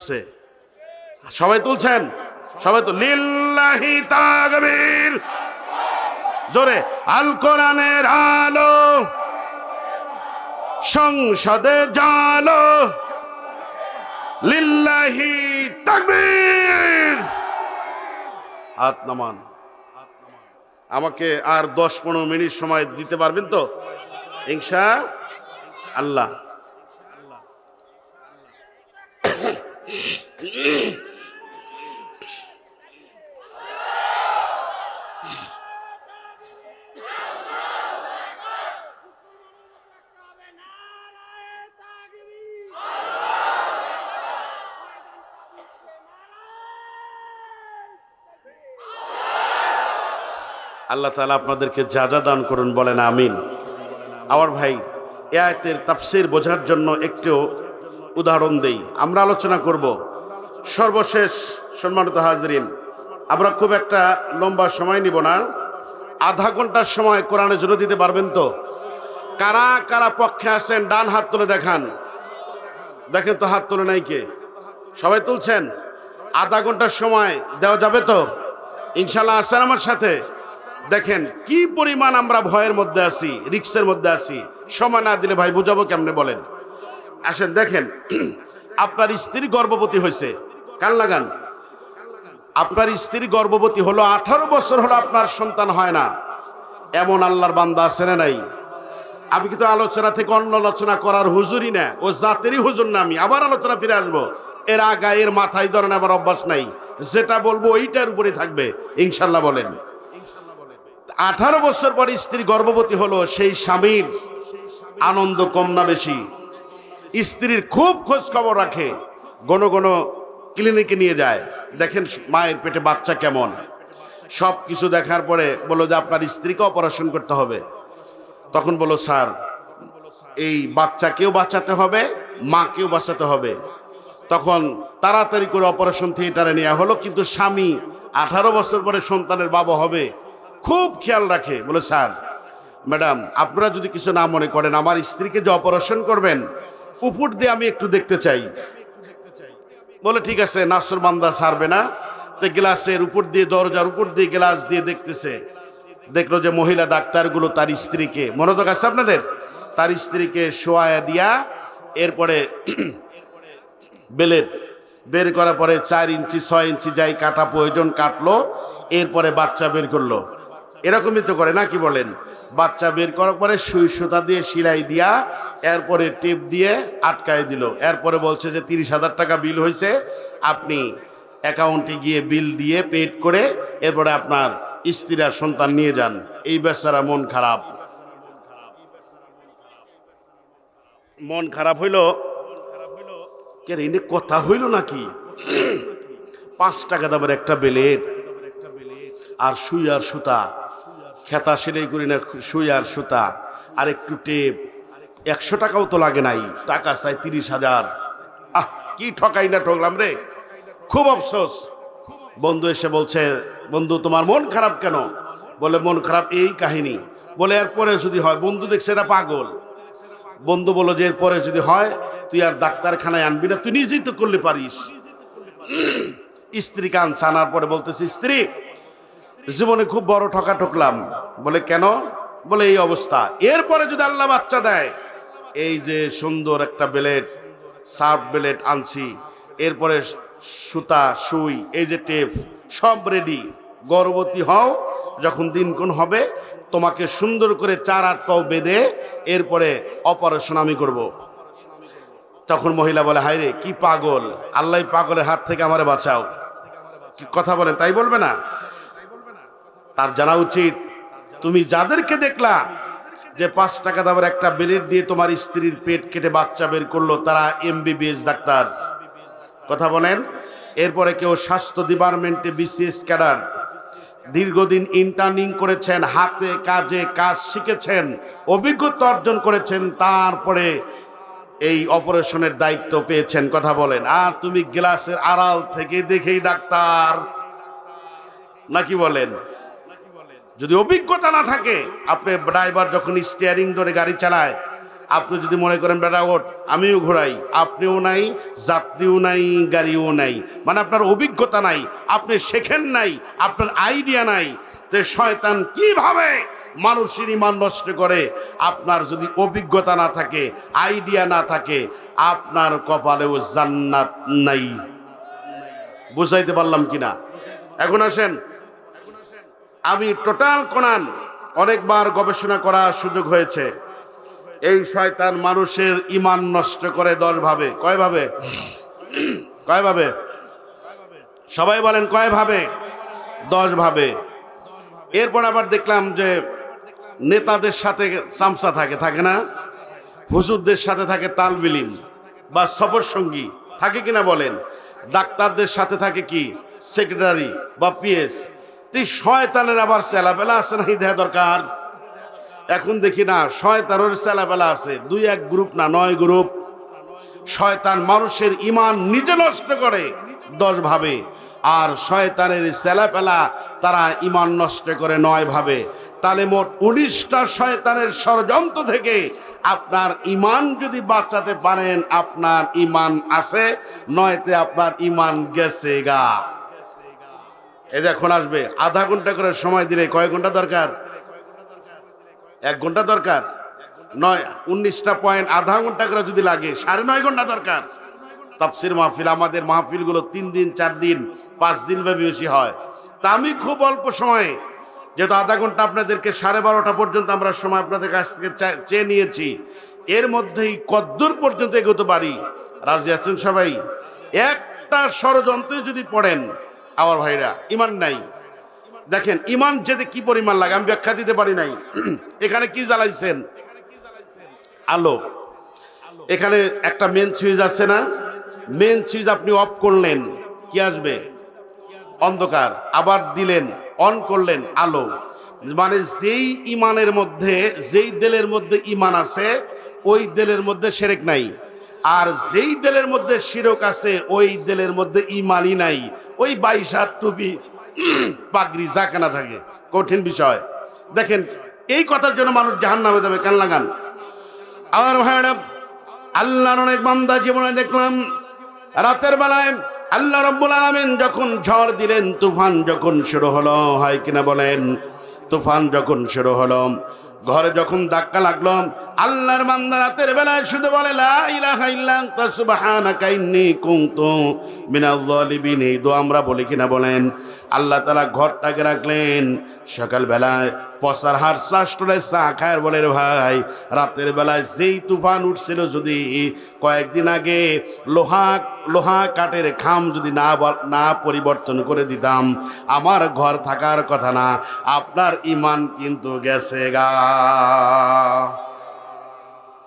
তুলছে, সবাই তুলছেন, সবাই তো লিল্লাহি তাকবীর, জোরে। আল কোরআনের আলো সংসদে জালো, লিল্লাহি তাকবীর। হাত নামান। আমাকে আর 10-15 মিনিট সময় দিতে পারবেন তো ইনশাআল্লাহ? আল্লাহ তাআলা আপনাদেরকে যা যা দান করুন, বলেন আমিন। আমার ভাই, এ আয়াতের তাফসীর বোঝার জন্য একটু উদাহরণ দেই, আমরা আলোচনা করব। সর্বশেষ সম্মানিত হাজরিন, আমরা খুব একটা লম্বা সময় নিব না, আধা ঘন্টার সময় কোরআনের জন্য দিতে পারবেন তো? কারা কারা পক্ষে আছেন ডান হাত তুলে দেখান, দেখেন তো হাত তুলে নাই কে? সবাই তুলছেন? আধা ঘন্টার সময় দেওয়া যাবে তো ইনশাল্লাহ? আছেন আমার সাথে? দেখেন কি পরিমাণ আমরা ভয়ের মধ্যে আছি, রিস্কের মধ্যে আছি। সময় না দিলে ভাই বুঝাবো কেমনে বলেন? আসেন দেখেন, আপনার স্ত্রী গর্ভবতী হয়েছে, কান লাগান। আপনার স্ত্রী গর্ভবতী হলো, 18 বছর হলো আপনার সন্তান হয় না, এমন আল্লাহর বান্দা আছে না নাই? আমি কিন্তু আলোচনা থেকে অন্য আলোচনা করার হুজুরই না, ও জাতেরই হুজুর না। আমি আবার আলোচনা ফিরে আসবো, এর আগা এর মাথায় ধরেন আমার অভ্যাস নাই, যেটা বলবো ওইটার উপরে থাকবে ইনশাল্লাহ। বলেন 18 বছর পর স্ত্রী গর্ভবতী হলো, সেই স্বামীর আনন্দ কম না বেশি? স্ত্রীর খুব খোঁজ খবর রাখে, ঘন ঘন ক্লিনিকে নিয়ে যায়, দেখেন মায়ের পেটে বাচ্চা কেমন। সব কিছু দেখার পরে বললো যে আপনার স্ত্রীকে অপারেশন করতে হবে। তখন বললো স্যার, এই বাচ্চাকেও বাঁচাতে হবে, মাকেও বাঁচাতে হবে। তখন তাড়াতাড়ি করে অপারেশন থিয়েটারে নেওয়া হলো, কিন্তু স্বামী 18 বছর পরে সন্তানের বাবা হবে, খুব খেয়াল রাখে। বলে স্যার, ম্যাডাম, আপনারা যদি কিছু না মনে করেন, আমার স্ত্রীকে যে অপারেশন করবেন উপর দিয়ে আমি একটু দেখতে চাই। বলে ঠিক আছে, নাসর বান্দা ছাড়বে না। তো গ্লাসের উপর দিয়ে, দরজার উপর দিয়ে গ্লাস দিয়ে দেখতেছে, দেখলো যে মহিলা ডাক্তারগুলো তার স্ত্রীকে, মনোযোগ আছে আপনাদের, তার স্ত্রীকে শোয়া দিয়া এরপরে বেলেট বের করার পরে 4 ইঞ্চি 6 ইঞ্চি যাই কাটা প্রয়োজন কাটলো, এরপরে বাচ্চা বের করলো। এরকমই তো করে না, কি বলেন? বাচ্চা বের করার পরে সুই সুতা দিয়ে সেলাই দিয়া এরপরে টেপ দিয়ে আটকায় দিল। এরপরে বলছে যে 30,000 টাকা বিল হয়েছে, আপনি অ্যাকাউন্টে গিয়ে বিল দিয়ে পেড করে এরপরে আপনার স্ত্রী আর সন্তান নিয়ে যান। এই বেচারা মন খারাপ, মন খারাপ হইল। কে রে, কথা হইল নাকি? 5 টাকা দামের একটা বেলেট আর সুই আর সুতা, খেতা সেলাই করি না, সুই আর সুতা আর একটু টেপ, 100 টাকাও তো লাগে নাই, টাকা চাই 30,000। কি ঠকাই না ঠকলাম রে, খুব আফসোস। বন্ধু এসে বলছে, বন্ধু তোমার মন খারাপ কেন? বলে মন খারাপ এই কাহিনী। বলে এরপরে যদি হয়, বন্ধু দেখছে এটা পাগল। বন্ধু বলল যে এরপরে যদি হয় তুই আর ডাক্তারখানায় আনবি না, তুই নিজেই তো করলে পারিস। স্ত্রী কাঁদছে, আনার পরে বলতেছে, স্ত্রী জীবনে খুব বড় ঠকা ঠকলাম। বলে কেন? বলে এই অবস্থা, এরপরে যদি আল্লাহ বাচ্চা দেয়, এই যে সুন্দর একটা বেলেট, সার্ফ বেলেট আনছি, এরপরে সুতা সুই এই যে টেপ সব রেডি, গর্ভবতী হও, যখন দিনক্ষণ হবে তোমাকে সুন্দর করে 4 পাও বেঁধে এরপরে অপারেশন আমি করব। তখন মহিলা বলে, হায় রে কি পাগল, আল্লাহ পাগলের হাত থেকে আমারে বাঁচাও। কি কথা বলেন, তাই বলবে না? তার জানা উচিত, তুমি যাদেরকে দেখলা যে 5 টাকা দামের একটা বেলেট দিয়ে তোমার স্ত্রীর পেট কেটে বাচ্চা বের করলো, তারা MBBS ডাক্তার। কথা বলেন। এরপরে কেউ স্বাস্থ্য ডিপার্টমেন্টে BCS ক্যাডার, দীর্ঘদিন ইন্টার্নিং করেছেন, হাতে কাজে কাজ শিখেছেন, অভিজ্ঞতা অর্জন করেছেন, তারপরে এই অপারেশনের দায়িত্ব পেয়েছেন। কথা বলেন। আর তুমি গ্লাসের আড়াল থেকে দেখেই ডাক্তার, নাকি বলেন? যদি অভিজ্ঞতা না থাকে, আপনি ড্রাইভার যখন স্টিয়ারিং ধরে গাড়ি চালায়, আপনি যদি মনে করেন বেটা ওঠ আমিও ঘোরাই, আপনিও নাই, যাত্রীও নাই, গাড়িও নাই, মানে আপনার অভিজ্ঞতা নাই, আপনি শেখেন নাই, আপনার আইডিয়া নাই, যে শয়তান কিভাবে মানুষের ঈমান নষ্ট করে। আপনার যদি অভিজ্ঞতা না থাকে, আইডিয়া না থাকে, আপনার কপালেও জান্নাত নাই। বুঝাইতে পারলাম কিনা? এখন আসেন, আমি টোটাল কোরআন অনেকবার গবেষণা করার সুযোগ হয়েছে। এই শয়তান মানুষের ঈমান নষ্ট করে 10 ভাবে। কয় ভাবে? কয় ভাবে? সবাই বলেন কয় ভাবে? 10 ভাবে। এরপর আবার দেখলাম যে নেতাদের সাথে চামচা থাকে, থাকে না? হুজুরদের সাথে থাকে তালবিলিম বা সফর সঙ্গী, থাকে কিনা বলেন? ডাক্তারদের সাথে থাকে কি সেক্রেটারি বা পিএস। তুই শয়তানের আবার চেলাপেলা আছে না, দেয়া দরকার। এখন দেখি না শয়তানের চেলাপেলা আছে 2-1 গ্রুপ না 9 গ্রুপ। শয়তান মানুষের ঈমান নিজে নষ্ট করে 10 ভাবে, আর শয়তানের চেলাপেলা তারা ঈমান নষ্ট করে 9 ভাবে। তাহলে মোট 19টা শয়তানের ষড়যন্ত্র থেকে আপনার ঈমান যদি বাঁচাতে পারেন, আপনার ঈমান আছে, নয়তে আপনার ঈমান গেছে গা। এই যে এখন আসবে, আধা ঘন্টা করে সময় দিলে কয় ঘন্টা দরকার? 1 ঘন্টা দরকার? 19টা পয়েন্ট আধা ঘন্টা করে যদি লাগে 9.5 ঘন্টা দরকার। তাফসীর মাহফিল, আমাদের মাহফিলগুলো 3 দিন 4 দিন 5 দিন বা বেশি হয়। তা আমি খুব অল্প সময়ে, যেহেতু আধা ঘন্টা আপনাদেরকে 12:30 পর্যন্ত আমরা সময় আপনাদের কাছ থেকে চেয়ে নিয়েছি, এর মধ্যেই কদ্দূর পর্যন্ত এগোতে পারি। রাজি আছেন সবাই? একটা ষড়যন্ত্রে যদি পড়েন আমার ভাইরা, ঈমান নাই। দেখেন ঈমান যেতে কি পরিমাণ লাগে আমি ব্যাখ্যা দিতে পারি নাই। এখানে কি জ্বালাইছেন? আলো। এখানে একটা মেন সুইচ আছে না? মেন সুইচ আপনি অফ করলেন, কি আসবে? অন্ধকার। আবার দিলেন, অন করলেন, আলো। মানে যেই ঈমানের মধ্যে, যেই দিলের মধ্যে ঈমান আছে, ওই দিলের মধ্যে শিরক নাই। আর যেই দিলের মধ্যে শিরক আছে, ওই দিলের মধ্যে ঈমানই নাই। ওই 22 হাত টুপি পাগড়ি যা কেনা থাকে, কঠিন বিষয়। দেখেন এই কথার জন্য মানুষ জাহান্নামে যাবে, কান লাগান। আর ভাইরা, আল্লাহর অনেক বান্দা জীবনে দেখলাম রাতের বেলায় আল্লাহ রাব্বুল আলামিন যখন ঝড় দিলেন, তুফান যখন শুরু হলো, হয় কিনা বলেন? তুফান যখন শুরু হলো, ঘরে যখন ধাক্কা লাগলো, আল্লাহর বান্দা রাতের বেলায় শুধু বলে লা ইলাহা ইল্লা আনতা সুবহানাকা ইন্নী কুনতু মিনাজ জালিমিন। এই দোয়া আমরা বলি কিনা বলেন? আল্লাহ তাআলা ঘরটাকে রাখলেন, সকাল বেলায় পসার হার চাষটলে চা খায় বলে, রে ভাই রাতের বেলায় যেই তুফান উঠছিল, যদি কয়েকদিন আগে লোহা কাঠের খাম যদি না পরিবর্তন করে দিতাম, আমার ঘর থাকার কথা না। আপনার ঈমান কিন্তু গেছে গা।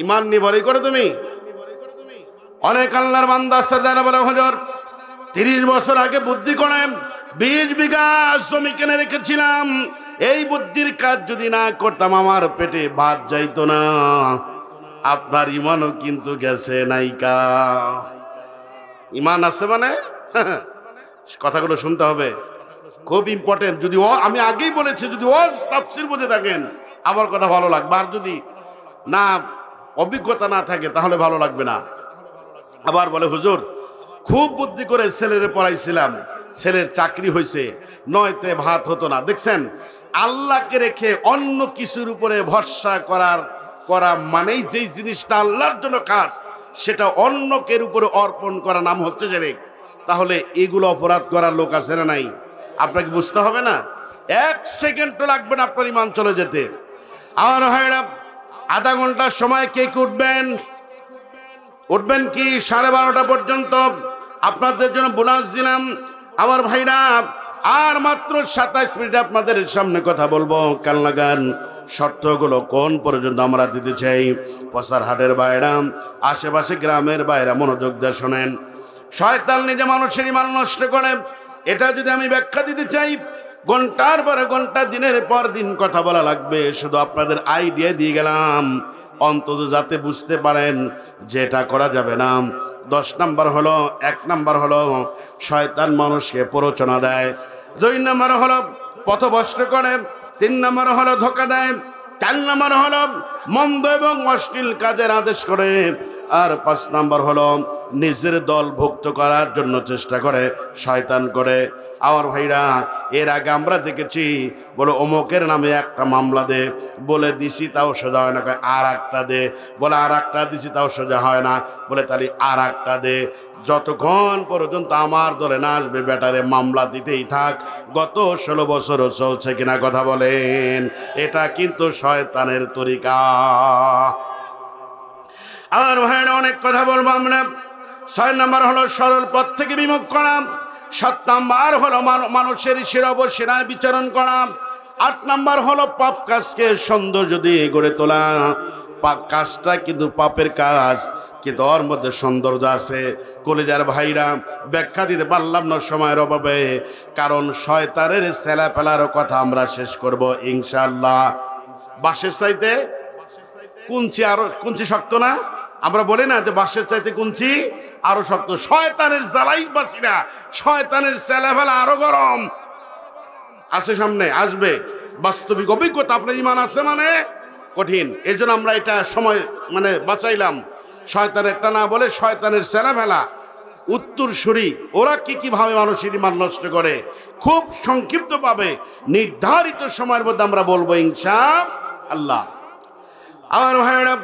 ঈমান নি বড়ই করে তুমি। অনেক আল্লাহর বান্দা সাদানা বলে, হুজুর 30 বছর আগে বুদ্ধি করে 20 বিঘা জমি কিনে রেখেছিলাম, এই বুদ্ধির কাজ যদি না করতাম আমার পেটে ভাত যাইতো না। আপনার ঈমানও কিন্তু গেছে নাইকা। ঈমান আছে মানে কথাগুলো শুনতে হবে, খুব ইম্পর্টেন্ট। যদি আমি আগেই বলেছি, যদি তাফসীর বুঝে থাকেন আমার কথা ভালো লাগবে, আর যদি না অভিজ্ঞতা না থাকে তাহলে ভালো লাগবে না। আবার বলে, হুজুর খুব বুদ্ধি করে ছেলেরে পড়াইছিলাম, ছেলের চাকরি হয়েছে, নয়তে ভাত হতো না। দেখছেন, আল্লাহকে রেখে অন্য কিছুর উপরে ভরসা করা মানেই যেই জিনিসটা আল্লাহর জন্য কাজ, সেটা অন্যকের উপরে অর্পণ করা নাম হচ্ছে শিরক। তাহলে এগুলো অপরাধ করার লোক আছে না নাই? আপনাকে বুঝতে হবে না, 1 সেকেন্ডও লাগবে না আপনার ঈমান চলে যেতে। আর ভাইরা, আধা ঘন্টার সময় কে উঠবেন কি 12:30 পর্যন্ত আপনাদের জন্য বোনাস দিলাম। আমার ভাইরা, আর মাত্র 27 মিনিট আপনাদের সামনে কথা বলবো, কান লাগান। শর্তগুলো কোন পর্যন্ত আমরা দিতে চাই। পসার হাটের বাইরা, আশেপাশে গ্রামের বাইরা মনোযোগ দিয়ে শোনেন। শয়তান নিজে মানুষের ঈমান নষ্ট করে, এটা যদি আমি ব্যাখ্যা দিতে চাই, ঘন্টার পরে ঘন্টা, দিনের পর দিন কথা বলা লাগবে। শুধু আপনাদের আইডিয়া দিয়ে গেলাম, অন্তত যাতে বুঝতে পারেন যে এটা করা যাবে না। 10 নাম্বার হলো, 1 নাম্বার হলো শয়তান মানুষকে প্ররোচনা দেয়, 2 নাম্বার হলো পথভ্রষ্ট করে, 3 নাম্বার হলো ধোঁকা দেয়, 4 নাম্বার হলো মন্দ এবং অশ্লীল কাজের আদেশ করে। আর 5 নাম্বার হলো নিজের দল ভুক্ত করার জন্য চেষ্টা করে, শয়তান করে। আমার ভাইরা, এর আগে আমরা দেখেছি বলে অমুকের নামে একটা মামলা দে, বলে দিছি তাও সোজা হয় না, আর একটা দে, বলে আর একটা দিছি তাও সোজা হয় না, বলে তাহলে আর একটা দে। যতক্ষণ পর্যন্ত আমার দলে না আসবে বেটারে মামলা দিতেই থাক। গত 16 বছরও চলছে কিনা কথা বলেন? এটা কিন্তু শয়তানের তরিকা। আমার ভাইরা, অনেক কথা বলবো আমরা। 6 নাম্বার হলো সরল পথ থেকে বিমুখ করা। 7 নাম্বার হলো মানুষের শিরায় বিচরণ করা। 8 নাম্বার হলো পাপ কাজকে সৌন্দর্য দিয়ে গড়ে তোলা। পাপ কাজটা কিন্তু পাপের কাজ, কিন্তু ওর মধ্যে সৌন্দর্য আছে। কলিজার ভাইরা, ব্যাখ্যা দিতে পারলাম না সময়ের অভাবে, কারণ শয়তানের ছেলা ফেলারও কথা আমরা শেষ করব ইনশাআল্লাহ। বাঁশের চাইতে কুঞ্চি শক্ত না? আমরা বলি না যে বাঁশের চাইতে কুঞ্চি আরো শক্ত? শয়তানের জ্বালাই বাঁচি না, শয়তানের ছেলা ফেলা আরো গরম আছে, সামনে আসবে। বাস্তবিক অভিজ্ঞতা, আপনার ইমান আছে মানে কঠিন। এই জন্য আমরা এটা সময় বাঁচাইলাম। শয়তানের একটা না বলে শয়তানের ছেলা ফেলা, উত্তরসূরি, ওরা কিভাবে মানুষের ইমান নষ্ট করে, খুব সংক্ষিপ্তভাবে নির্ধারিত সময়ের মধ্যে আমরা বলবো ইনশাআল্লাহ। আমার ভাইরা,